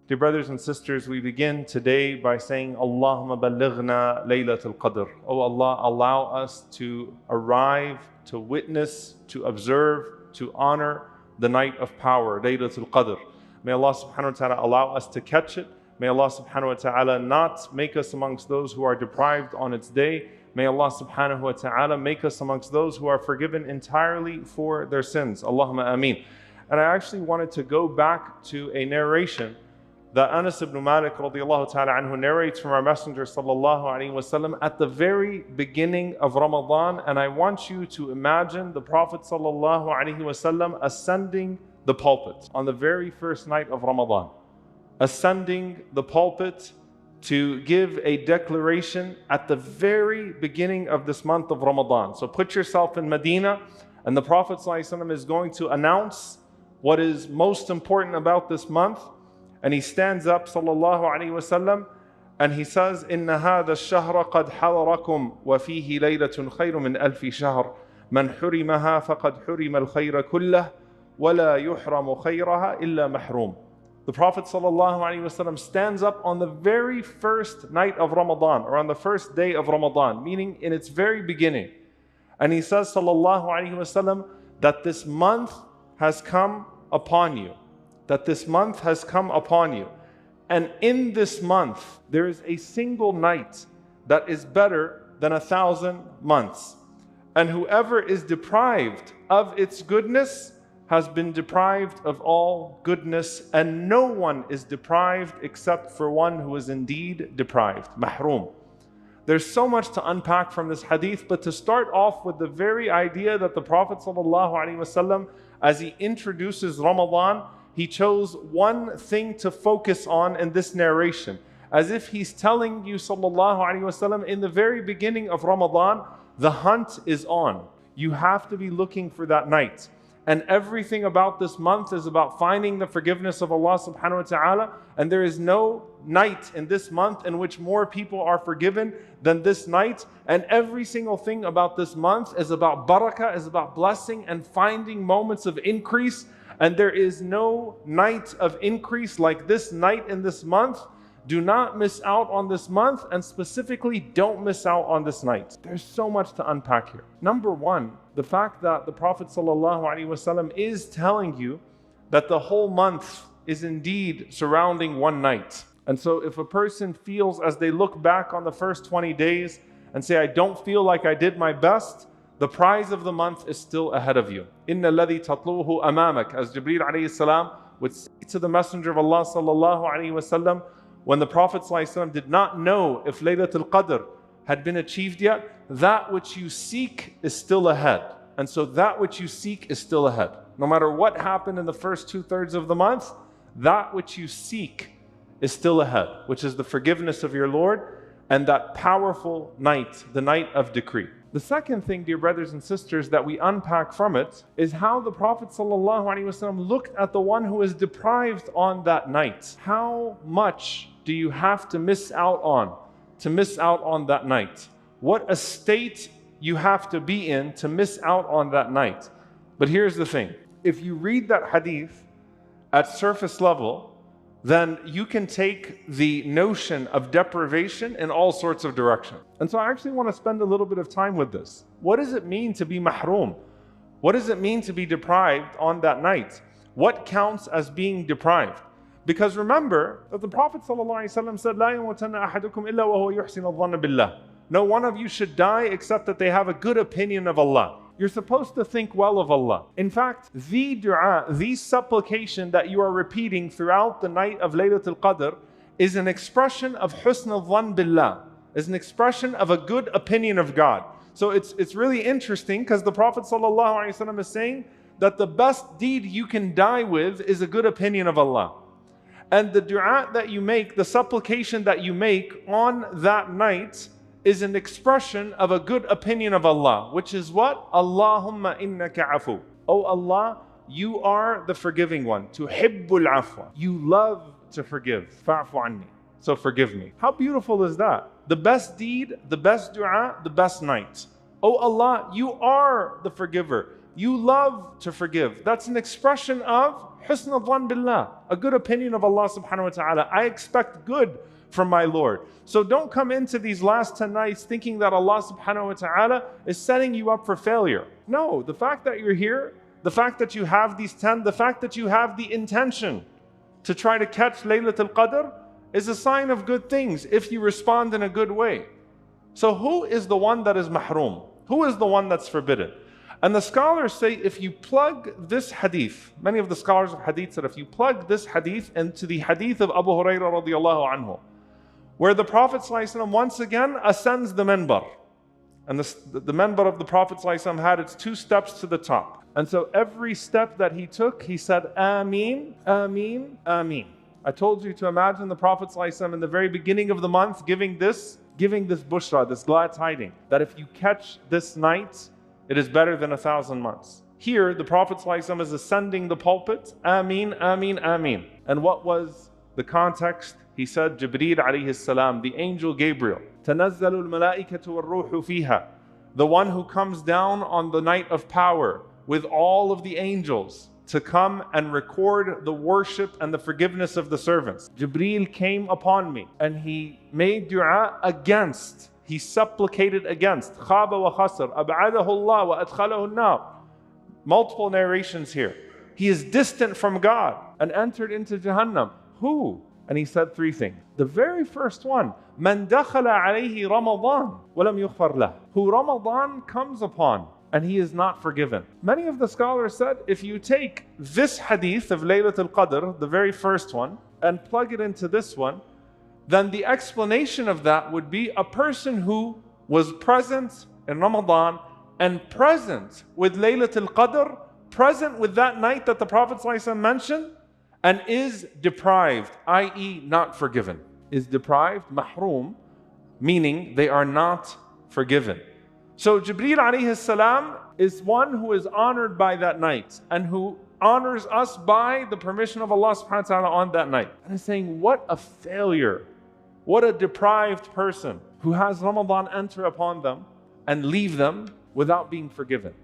Dear brothers and sisters, we begin today by saying, Allahumma ballighna Laylatul Qadr. Oh Allah, allow us to arrive, to witness, to observe, to honor the night of power, Laylatul Qadr. May Allah subhanahu wa ta'ala allow us to catch it. May Allah subhanahu wa ta'ala not make us amongst those who are deprived on its day. May Allah subhanahu wa ta'ala make us amongst those who are forgiven entirely for their sins. Allahumma ameen. And I actually wanted to go back to a narration that Anas ibn Malik radiallahu ta'ala anhu narrates from our Messenger sallallahu alayhi wasallam at the very beginning of Ramadan. And I want you to imagine the Prophet sallallahu alayhi wasallam ascending the pulpit on the very first night of Ramadan. Ascending the pulpit to give a declaration at the very beginning of this month of Ramadan. So put yourself in Medina, and the Prophet ﷺ is going to announce what is most important about this month. And he stands up, sallallahu alayhi wasallam, and he says, "Inna hadha ash-shahra qad hadarakum wa fihi laylatun khayru min alfi shahr. Man hurimaha faqad hurima al-khayra kullah wa la yuhramu khayraha illa mahrum." The Prophet ﷺ stands up on the very first night of Ramadan, or on the first day of Ramadan, meaning in its very beginning. And he says, ﷺ, that this month has come upon you. That this month has come upon you. And in this month, there is a single night that is better than 1,000 months. And whoever is deprived of its goodness has been deprived of all goodness, and no one is deprived except for one who is indeed deprived, mahroom. There's so much to unpack from this hadith, but to start off with the very idea that the Prophet ﷺ, as he introduces Ramadan, he chose one thing to focus on in this narration, as if he's telling you ﷺ, in the very beginning of Ramadan, the hunt is on. You have to be looking for that night. And everything about this month is about finding the forgiveness of Allah subhanahu wa ta'ala. And there is no night in this month in which more people are forgiven than this night. And every single thing about this month is about barakah, is about blessing and finding moments of increase. And there is no night of increase like this night in this month. Do not miss out on this month, and specifically don't miss out on this night. There's so much to unpack here. Number one, the fact that the Prophet ﷺ is telling you that the whole month is indeed surrounding one night. And so if a person feels as they look back on the first 20 days and say, I don't feel like I did my best, the prize of the month is still ahead of you. Inna alladhi tatluhu amamak, as Jibreel alayhi salam would say to the Messenger of Allah sallallahu alayhi wasallam, when the Prophet ﷺ did not know if Laylatul Qadr had been achieved yet, that which you seek is still ahead. And so that which you seek is still ahead. No matter what happened in the first 2/3 of the month, that which you seek is still ahead, which is the forgiveness of your Lord and that powerful night, the night of decree. The second thing, dear brothers and sisters, that we unpack from it is how the Prophet ﷺ looked at the one who is deprived on that night. How much do you have to miss out on that night? What a state you have to be in to miss out on that night. But here's the thing. If you read that hadith at surface level, then you can take the notion of deprivation in all sorts of directions. And so I actually want to spend a little bit of time with this. What does it mean to be mahroom? What does it mean to be deprived on that night? What counts as being deprived? Because remember that the Prophet ﷺ said, "La yamutanna ahadukum illa wa huwa yuhsinu adh-dhanna billah." No one of you should die except that they have a good opinion of Allah. You're supposed to think well of Allah. In fact, the dua, the supplication that you are repeating throughout the night of Laylatul Qadr is an expression of husn al-dhann billah, is an expression of a good opinion of God. So it's really interesting because the Prophet ﷺ is saying that the best deed you can die with is a good opinion of Allah. And the dua that you make, the supplication that you make on that night is an expression of a good opinion of Allah, which is what? Allahumma innaka afu. Oh Allah, you are the forgiving one. Tuhibbul afwa. You love to forgive. Fa'fu anni. So forgive me. How beautiful is that? The best deed, the best dua, the best night. Oh Allah, you are the forgiver. You love to forgive. That's an expression of husn al-dhan billah, a good opinion of Allah subhanahu wa ta'ala. I expect good from my Lord. So don't come into these last 10 nights thinking that Allah subhanahu wa ta'ala is setting you up for failure. No, the fact that you're here, the fact that you have these 10, the fact that you have the intention to try to catch Laylatul Qadr is a sign of good things if you respond in a good way. So who is the one that is mahroom? Who is the one that's forbidden? And the scholars say if you plug this hadith, many of the scholars of hadith said if you plug this hadith into the hadith of Abu Hurairah radiallahu anhu, where the Prophet ﷺ once again ascends the minbar. And the minbar of the Prophet ﷺ had its 2 steps to the top. And so every step that he took, he said, Ameen, Ameen, Ameen. I told you to imagine the Prophet ﷺ in the very beginning of the month giving this bushra, this glad tiding, that if you catch this night, it is better than 1,000 months. Here, the Prophet ﷺ is ascending the pulpit, Ameen, Ameen, Ameen. And what was the context? He said, Jibreel alayhi salam, the angel Gabriel, تَنَزَّلُ الْمَلَائِكَةُ وَالرُّوحُ فِيهَا, the one who comes down on the night of power with all of the angels to come and record the worship and the forgiveness of the servants. Jibreel came upon me and he made dua against, he supplicated against, خَابَ وَخَسَرَ أَبْعَدَهُ اللَّهُ وَأَدْخَلَهُ النَّارِ. Multiple narrations here. He is distant from God and entered into Jahannam. Who? And he said 3 things. The very first one, مَنْ دَخَلَ عَلَيْهِ رَمَضَانَ وَلَمْ يُغْفَرْ لَهُ, who Ramadan comes upon and he is not forgiven. Many of the scholars said if you take this hadith of Laylatul Qadr, the very first one, and plug it into this one, then the explanation of that would be a person who was present in Ramadan and present with Laylatul Qadr, present with that night that the Prophet ﷺ mentioned, and is deprived, i.e. not forgiven. Is deprived, mahroom, meaning they are not forgiven. So Jibreel alayhi salam is one who is honored by that night and who honors us by the permission of Allah subhanahu wa ta'ala on that night. And he's saying, what a failure, what a deprived person who has Ramadan enter upon them and leave them without being forgiven.